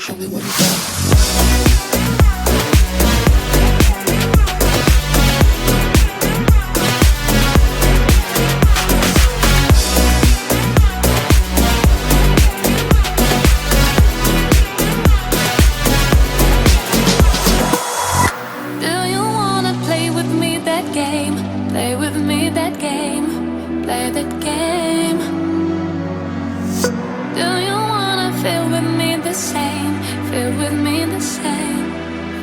Show me what you got. Do you wanna play with me that game? Play with me that game. Play that game. Do you wanna feel with me the same? Feel with me the same.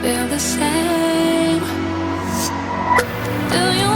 Feel the same. Do you